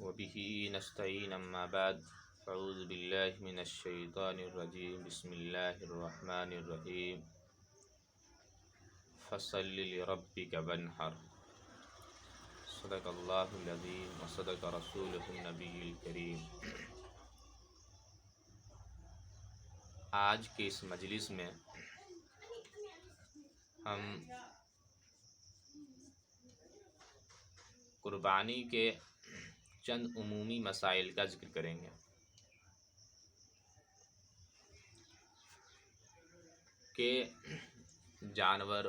وبه نستعين أما بعد أعوذ بالله من الشيطان الرجيم بسم الله الرحمن الرحيم فصل لربك وانحر صدق الله العظيم وصدق رسوله النبي الكريم۔ آج کے اس مجلس میں ہم قربانی کے چند عمومی مسائل کا ذکر کریں گے کہ جانور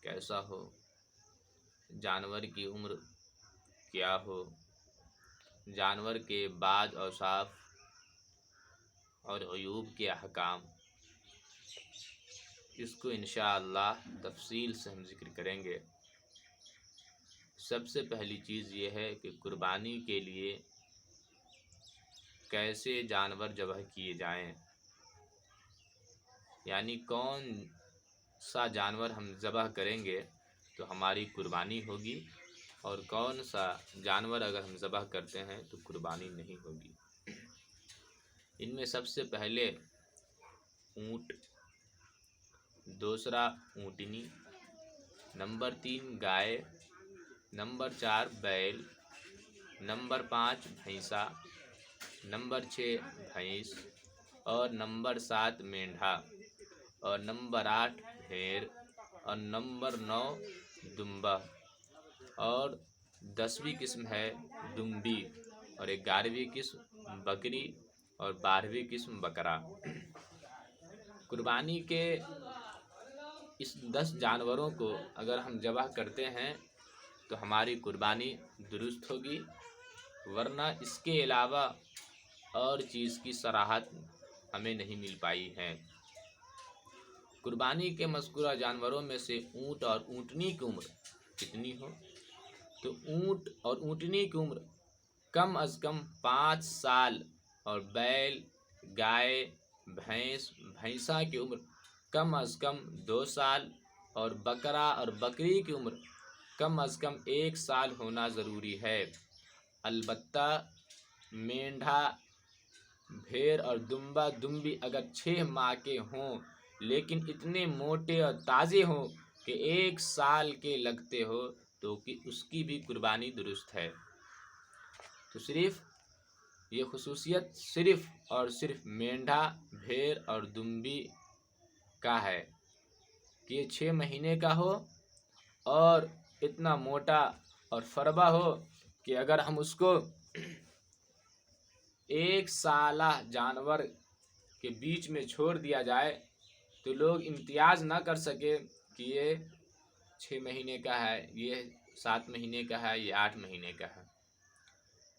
کیسا ہو، جانور کی عمر کیا ہو، جانور کے بعض اوصاف اور عیوب کے احکام، اس کو انشاءاللہ تفصیل سے ہم ذکر کریں گے۔ سب سے پہلی چیز یہ ہے کہ قربانی کے لیے کیسے جانور ذبح کیے جائیں، یعنی کون سا جانور ہم ذبح کریں گے تو ہماری قربانی ہوگی، اور کون سا جانور اگر ہم ذبح کرتے ہیں تو قربانی نہیں ہوگی۔ ان میں سب سے پہلے اونٹ، دوسرا اونٹنی، نمبر 3 گائے، نمبر 4 بیل، نمبر 5 بھینسا، نمبر 6 بھینس، اور نمبر 7 مینڈھا، اور نمبر 8 بھیڑ، اور نمبر 9 دمبا، اور 10ویں قسم ہے دمبی، اور 11ویں قسم بکری، اور 12ویں قسم بکرا۔ قربانی کے اس 10 جانوروں کو اگر ہم ذبح کرتے ہیں تو ہماری قربانی درست ہوگی، ورنہ اس کے علاوہ اور چیز کی صراحت ہمیں نہیں مل پائی ہے۔ قربانی کے مذکورہ جانوروں میں سے اونٹ اور اونٹنی کی عمر کتنی ہو تو اونٹ اور اونٹنی کی عمر کم از کم 5 سال، اور بیل، گائے، بھینس، بھینسا کی عمر کم از کم 2 سال، اور بکرا اور بکری کی عمر کم از کم 1 سال ہونا ضروری ہے۔ البتہ مینڈھا، بھیڑ اور دمبا دمبی اگر 6 ماہ کے ہوں لیکن اتنے موٹے اور تازے ہوں کہ 1 سال کے لگتے ہو تو اس کی بھی قربانی درست ہے۔ تو صرف یہ خصوصیت صرف اور صرف مینڈھا، بھیڑ اور دمبی کا ہے کہ یہ 6 مہینے کا ہو اور اتنا موٹا اور فربا ہو کہ اگر ہم اس کو 1 سالہ جانور کے بیچ میں چھوڑ دیا جائے تو لوگ امتیاز نہ کر سکے کہ یہ 6 مہینے کا ہے، یہ 7 مہینے کا ہے، یہ 8 مہینے کا ہے۔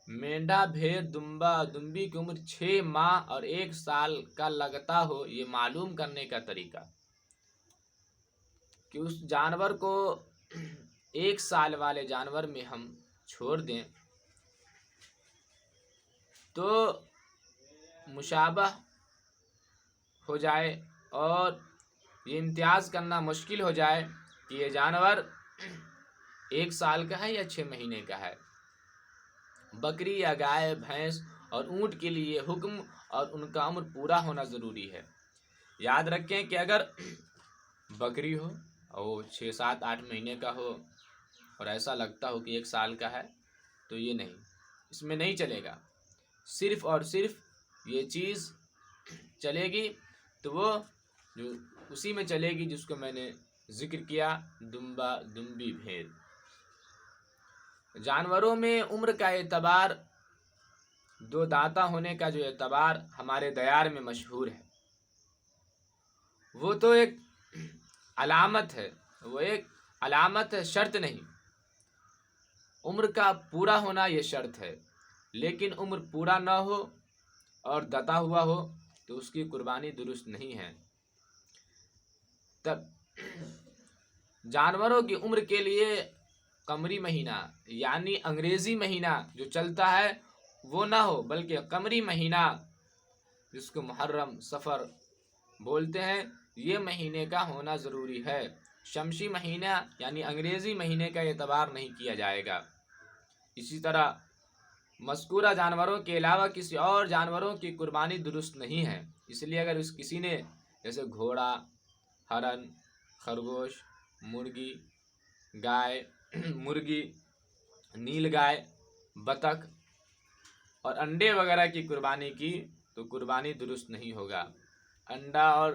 مینڈھا، بھیڑ، دمبا اور دمبی کی عمر 6 ماہ اور 1 سال کا لگتا ہو، یہ معلوم کرنے کا طریقہ کہ اس جانور کو 1 سال والے جانور میں ہم چھوڑ دیں تو مشابہ ہو جائے اور یہ امتیاز کرنا مشکل ہو جائے کہ یہ جانور 1 سال کا ہے یا 6 مہینے کا ہے۔ بکری یا گائے، بھینس اور اونٹ کے لیے حکم اور ان کا عمر پورا ہونا ضروری ہے۔ یاد رکھیں کہ اگر بکری ہو اور وہ 6، 7، 8 مہینے کا ہو اور ایسا لگتا ہو کہ 1 سال کا ہے تو یہ نہیں، اس میں نہیں چلے گا۔ صرف اور صرف یہ چیز چلے گی تو وہ جو اسی میں چلے گی جس کو میں نے ذکر کیا، دمبا، دمبی، بھیڑ۔ جانوروں میں عمر کا اعتبار، 2 دانتا ہونے کا جو اعتبار ہمارے دیار میں مشہور ہے، وہ تو ایک علامت ہے، وہ ایک علامت ہے، شرط نہیں۔ عمر کا پورا ہونا یہ شرط ہے، لیکن عمر پورا نہ ہو اور دتا ہوا ہو تو اس کی قربانی درست نہیں ہے۔ تب جانوروں کی عمر کے لیے قمری مہینہ یعنی انگریزی مہینہ جو چلتا ہے وہ نہ ہو، بلکہ قمری مہینہ جس کو محرم، صفر بولتے ہیں، یہ مہینے کا ہونا ضروری ہے۔ شمسی مہینہ یعنی انگریزی مہینے کا اعتبار نہیں کیا جائے گا۔ اسی طرح مذکورہ جانوروں کے علاوہ کسی اور جانوروں کی قربانی درست نہیں ہے۔ اس لیے اگر کسی نے جیسے گھوڑا، ہرن، خرگوش، مرغی، گائے مرغی، نیل گائے، بطخ اور انڈے وغیرہ کی قربانی کی تو قربانی درست نہیں ہوگا۔ انڈا اور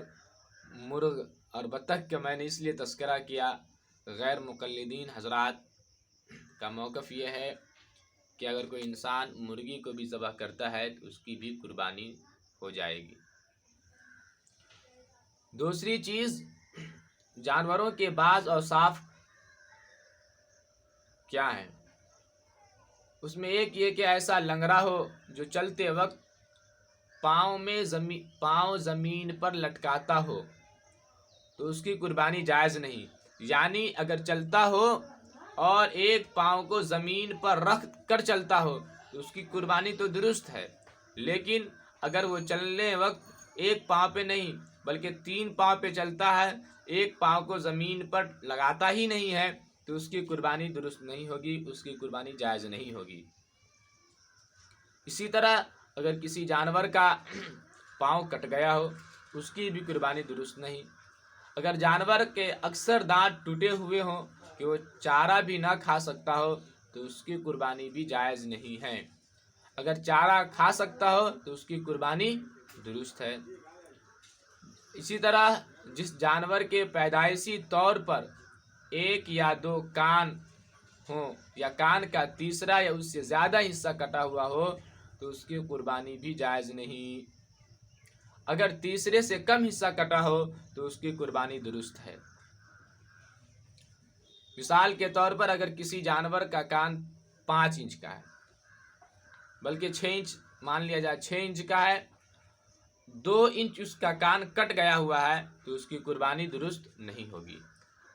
مرغ اور بطخ کا میں نے اس لیے تذکرہ کیا، غیر مقلدین حضرات کا موقف یہ ہے کہ اگر کوئی انسان مرغی کو بھی ذبح کرتا ہے تو اس کی بھی قربانی ہو جائے گی۔ دوسری چیز، جانوروں کے بعض اوصاف کیا ہیں؟ اس میں ایک یہ کہ ایسا لنگڑا ہو جو چلتے وقت پاؤں زمین پر لٹکاتا ہو تو اس کی قربانی جائز نہیں۔ یعنی اگر چلتا ہو اور ایک پاؤں کو زمین پر رکھ کر چلتا ہو تو اس کی قربانی تو درست ہے، لیکن اگر وہ چلنے وقت ایک پاؤں پہ نہیں بلکہ 3 پاؤں پہ چلتا ہے، ایک پاؤں کو زمین پر لگاتا ہی نہیں ہے تو اس کی قربانی درست نہیں ہوگی، اس کی قربانی جائز نہیں ہوگی۔ اسی طرح اگر کسی جانور کا پاؤں کٹ گیا ہو اس کی بھی قربانی درست نہیں۔ اگر جانور کے اکثر دانت ٹوٹے ہوئے ہوں کہ وہ چارہ بھی نہ کھا سکتا ہو تو اس کی قربانی بھی جائز نہیں ہے۔ اگر چارہ کھا سکتا ہو تو اس کی قربانی درست ہے۔ اسی طرح جس جانور کے پیدائشی طور پر 1 یا 2 کان ہوں یا کان کا تیسرا یا اس سے زیادہ حصہ کٹا ہوا ہو تو اس کی قربانی بھی جائز نہیں۔ اگر تیسرے سے کم حصہ کٹا ہو تو اس کی قربانی درست ہے۔ مثال کے طور پر اگر کسی جانور کا کان 5 انچ کا ہے، بلکہ 6 انچ مان لیا جائے، 6 انچ کا ہے، 2 انچ اس کا کان کٹ گیا ہوا ہے تو اس کی قربانی درست نہیں ہوگی۔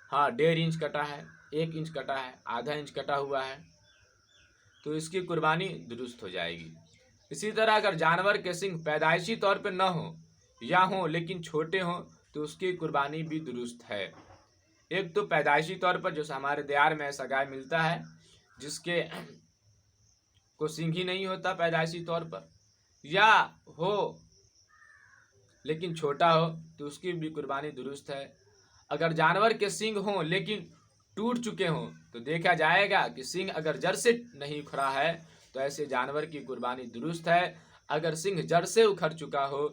ہاں 1.5 انچ کٹا ہے، 1 انچ کٹا ہے، آدھا انچ کٹا ہوا ہے تو اس کی قربانی درست ہو جائے گی۔ اسی طرح اگر جانور کے سنگ پیدائشی طور پہ نہ ہوں یا ہوں لیکن چھوٹے ہوں تو اس کی قربانی بھی درست ہے۔ ایک تو پیدائشی طور پر جو ہمارے دیار میں ایسا گائے ملتا ہے جس کے کو سنگ ہی نہیں ہوتا پیدائشی طور پر، یا ہو لیکن چھوٹا ہو تو اس کی بھی قربانی درست ہے۔ اگر جانور کے سنگ ہوں لیکن ٹوٹ چکے ہوں تو دیکھا جائے گا کہ سنگ اگر جڑ سے نہیں اکھڑا ہے تو ایسے جانور کی قربانی درست ہے۔ اگر سنگ جڑ سے اکھڑ چکا ہو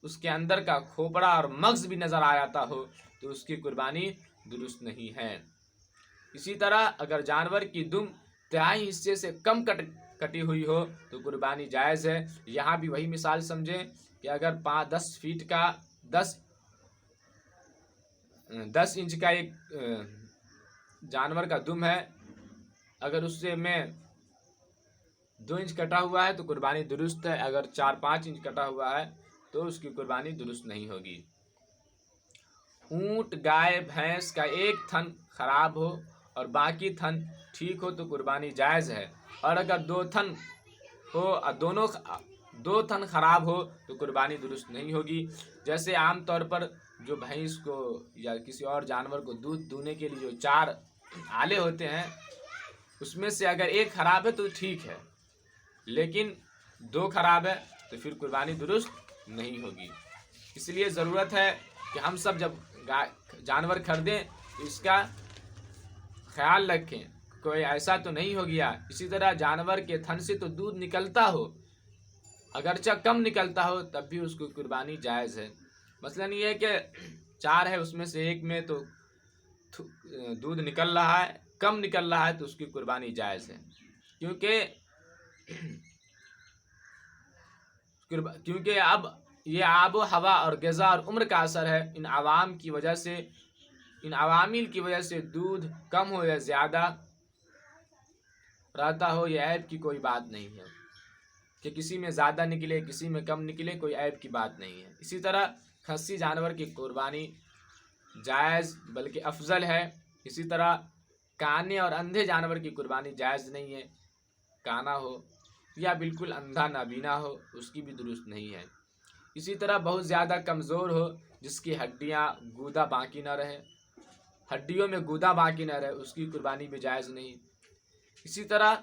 اس کے اندر کا کھوپڑا اور مغز بھی نظر آ جاتا ہو تو اس کی قربانی درست نہیں ہے۔ اسی طرح اگر جانور کی دم تہائی حصے سے کم کٹی ہوئی ہو تو قربانی جائز ہے۔ یہاں بھی وہی مثال سمجھیں کہ اگر 10 فیٹ کا 10 انچ کا ایک جانور کا دم ہے، اگر اس سے میں 2 انچ کٹا ہوا ہے تو قربانی درست ہے، اگر 4-5 انچ کٹا ہوا ہے تو اس کی قربانی درست نہیں ہوگی۔ اونٹ، گائے، بھینس کا ایک تھن خراب ہو اور باقی تھن ٹھیک ہو تو قربانی جائز ہے، اور اگر 2 تھن ہو اور دو تھن خراب ہو تو قربانی درست نہیں ہوگی۔ جیسے عام طور پر جو بھینس کو یا کسی اور جانور کو دودھ دونے کے لیے جو 4 آلے ہوتے ہیں اس میں سے اگر ایک خراب ہے تو ٹھیک ہے، لیکن 2 خراب ہے تو پھر قربانی درست نہیں ہوگی۔ اس لیے ضرورت ہے کہ ہم سب جب جانور خریدیں تو اس کا خیال رکھیں کوئی ایسا تو نہیں ہو گیا۔ اسی طرح جانور کے تھن سے تو دودھ نکلتا ہو، اگرچہ کم نکلتا ہو تب بھی اس کو قربانی جائز ہے۔ مثلا یہ ہے کہ 4 ہے، اس میں سے ایک میں تو دودھ نکل رہا ہے، کم نکل رہا ہے تو اس کی قربانی جائز ہے، کیونکہ اب یہ آب و ہوا اور غذا اور عمر کا اثر ہے۔ ان عوامل کی وجہ سے دودھ کم ہو یا زیادہ رہتا ہو یہ عیب کی کوئی بات نہیں ہے، کہ کسی میں زیادہ نکلے کسی میں کم نکلے کوئی عیب کی بات نہیں ہے۔ اسی طرح خصی جانور کی قربانی جائز بلکہ افضل ہے۔ اسی طرح کانے اور اندھے جانور کی قربانی جائز نہیں ہے، کانا ہو یا بالکل اندھا نابینا ہو اس کی بھی درست نہیں ہے۔ اسی طرح بہت زیادہ کمزور ہو جس کی ہڈیاں گودا باقی نہ رہے، ہڈیوں میں گودا باقی نہ رہے، اس کی قربانی بھی جائز نہیں۔ اسی طرح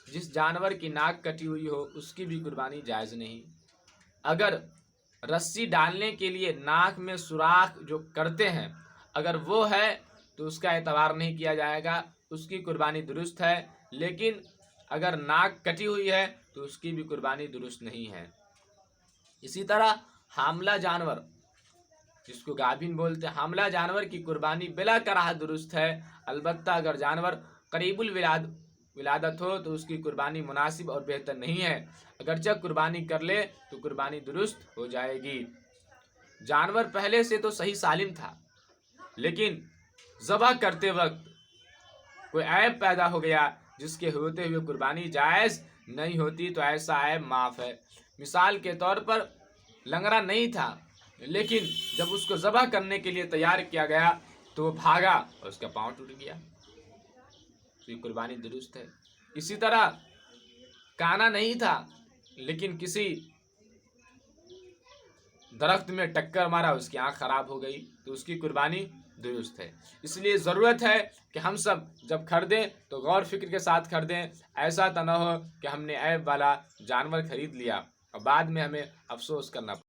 جس جانور کی ناک کٹی ہوئی ہو اس کی بھی قربانی جائز نہیں۔ اگر رسی ڈالنے کے لیے ناک میں سوراخ جو کرتے ہیں اگر وہ ہے تو اس کا اعتبار نہیں کیا جائے گا، اس کی قربانی درست ہے، لیکن اگر ناک کٹی ہوئی ہے تو اس کی بھی قربانی درست نہیں ہے۔ اسی طرح حاملہ جانور جس کو گابن بولتے ہیں، حاملہ جانور کی قربانی بلا کراہ درست ہے، البتہ اگر جانور قریب ولادت ہو تو اس کی قربانی مناسب اور بہتر نہیں ہے، اگرچہ قربانی کر لے تو قربانی درست ہو جائے گی۔ جانور پہلے سے تو صحیح سالم تھا، لیکن ذبح کرتے وقت کوئی عیب پیدا ہو گیا جس کے ہوتے ہوئے قربانی جائز نہیں ہوتی، تو ایسا عیب معاف ہے۔ مثال کے طور پر لنگڑا نہیں تھا، لیکن جب اس کو ذبح کرنے کے لیے تیار کیا گیا تو وہ بھاگا اور اس کا پاؤں ٹوٹ گیا، تو یہ قربانی درست ہے۔ اسی طرح کانا نہیں تھا لیکن کسی درخت میں ٹکر مارا، اس کی آنکھ خراب ہو گئی، تو اس کی قربانی درست ہے۔ اس لیے ضرورت ہے کہ ہم سب جب خریدیں تو غور فکر کے ساتھ خریدیں، ایسا تو نہ ہو کہ ہم نے عیب والا جانور خرید لیا اور بعد میں ہمیں افسوس کرنا پڑے۔